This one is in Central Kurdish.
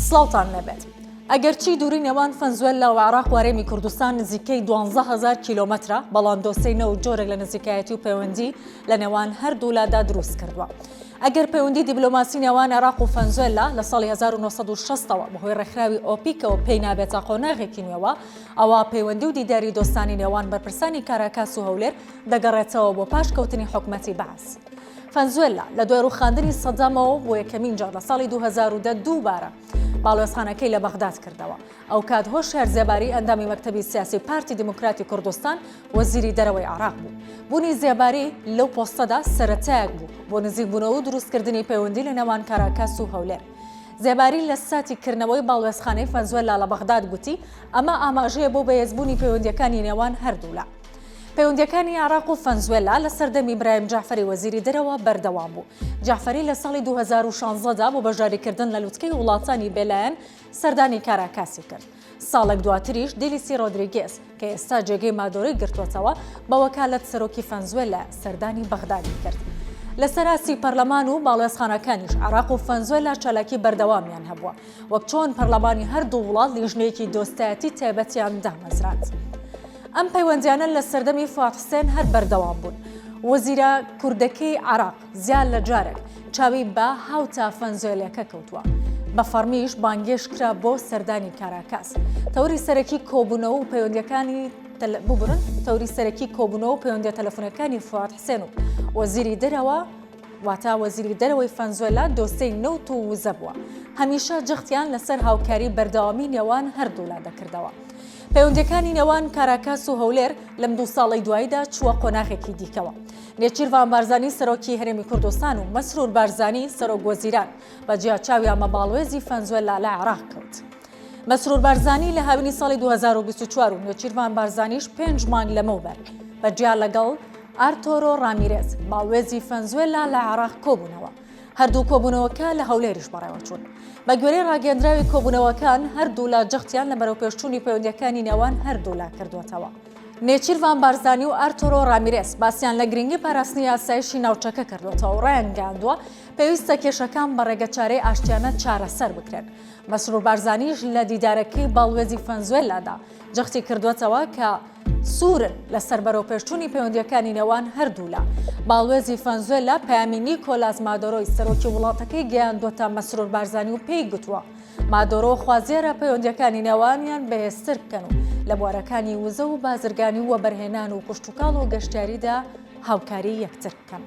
سڵاوتان لەبێت. ئەگەرچی دووری نێوان ڤەنزوێلا و عێراق و هەرێمی کوردستان نزیکەی 12,000 کیلۆمەترە، بەڵام دۆسینە و جۆرێک لە نزیکایەتی و پەیوەندی لە نێوان هەردوولادا دروست کردووە. ئەگەر پەیوەندی دیبلۆماسی نێوان عێراق و ڤەنزوێلا لە ساڵی 1960ەوە بەهۆی ڕێکخراوی ئۆپیکەوە پێی نابێتە قۆناغێکی نوێوە، ئەوە پەیوەندی و دیداری دۆستانی نێوان بەرپرسانی کاراکاس و هەولێر دەگەڕێتەوە بۆ پاش کەوتنی حکومەتی بەعەس. ڤەنزوێلا لە دوای ڕووخاندنی سەدامەوە بۆ یەکەمین جار لە ساڵی 2010 دووبارە باڵێۆزخانەکەی لە بەغداد کردەوە. ئەو کات هۆشیار زێباری ئەندامی مەکتەبی سیاسی پارتی دموکراتی کوردستان وەزیری دەرەوەی عێراق بوو. بوونی زێباری لەو پۆستەدا سەرەتایەک بوو بۆ نزیکبوونەوە و دروستکردنی پەیوەندی لە نێوان کاراکاس و هەولێر. زێباری لە ساتی کردنەوەی باڵێۆزخانەی ڤەنزوێلا لە بەغداد گوتی ئەمە ئاماژەیە بۆ بەهێزبوونی پەیوەندیەکانی نێوان هەردوولا. پەیوەندیەکانی عێراق و ڤەنزوێلا لە سەردەمی برایم جعفەری وەزیری دەرەوە بەردەوام بوو. جعفەری لە ساڵی 2016دا بۆ بەژاریکردن لە لوتکەی وڵاتانی بێلایەن سەردانی کاراکاسی کرد. ساڵێک دواتریش دیلیسی رۆدریگێز کە ئێستا جێگەی مادۆرەی گرتووەتەوە بە وەکالەت سەرۆکی ڤەنزوێلا سەردانی بەغدادی کرد. لە سەراسی پەرلەمان و باڵێۆزخانەکانیش عێراق و ڤەنزوێلا چالاکی بەردەوامیان هەبووە، وەک چۆن پەرلەمانی هەردوو وڵات لیژنەیەکی دۆستایەتی تایبەتیان دامەزراند. ئەم پەیوەندیانە لە سەردەمی فواد حوسێن هەر بەردەوام بوون. وەزیرە کوردەکەی عێراق زیاد لە جارێک چاوی بە هاوتا ڤەنزوێلەکە کەوتووە. بە فەرمیش بانگێش کرا بۆ سەردانی کاراکاس. تەوری سەرەکی کۆبوونەوە و پەیوەندیەکانی تەوری سەرەکی کۆبوونەوە و پەیوەندیە تەلەفۆنەکانی فواد حوسێن و وەزیری دەرەوە واتە وەزیری دەرەوەی ڤەنزوێلا دۆستەی نەوت و وزە بووە. هەمیشە جەختیان لەسەر هاوکاری بەردەوامی نێوان هەردوولا دەکردەوە. پەیوەندیەکانی نێوان کاراکاس و هەولێر لەم دوو ساڵی دواییدا چووە قۆناغێکی دیکەوە. نێچیروان بارزانی سەرۆکی هەرێمی کوردستان و مەسرور بارزانی سەرۆک وەزیران بەجیا چاویان مەباڵوێزی ڤەنزوێلا لە عێراق کەوت. مەسرور بارزانی لە هاوینی ساڵی 2024 و نێچیروان بارزانیش 5 مانگ لەمەوبەر بەجیا لەگەڵ ئارتۆرۆ ڕامیرێز باڵوێزی ڤەنزوێلا لە عێراق کۆبوونەوە. هەردوو کۆبوونەوەکە لە هەولێریش بەڕێوە چوون. بە گوێرەی ڕاگەندراوی کۆبوونەوەکان هەردوولا جەختیان لە بەرەو پێشچوونی پەیوەندیەکانی نێوان هەردوولا کردوێتەوە. نێچیروان بارزانی و ئارتۆرۆ ڕامیرێز باسییان لە گرنگی پاراستنی یاسایشی ناوچەکە کردوێتەوە و ڕایانگەاندووە پێویستە کێشەکان بە ڕێگەچارەی ئاشتیانە چارەسەر بکرێن. مەسرور بارزانیش لە دیدارەکەی باڵوێزی ڤەنزوێلادا جەختی کردوێتەوە کە سوورن لەسەر بەرەو پێشچوونی پەیوەندیەکانی نێوان هەردوولا. باڵوێزی ڤەنزوێلا پەیامی نیکۆلاس مادۆرۆی سەرۆکی وڵاتەکەی گەیاندووەتە مەسرور بارزانی و پێی گوتووە مادۆرۆ خوازیێرە پەیوەندیەکانی نێوانیان بەهێزتر بکەن و لە بوارەکانی وزە و بازرگانی و وەبەرهێنان و کشتوکاڵ و گەشتیاریدا هاوکاری یەکتر بکەن.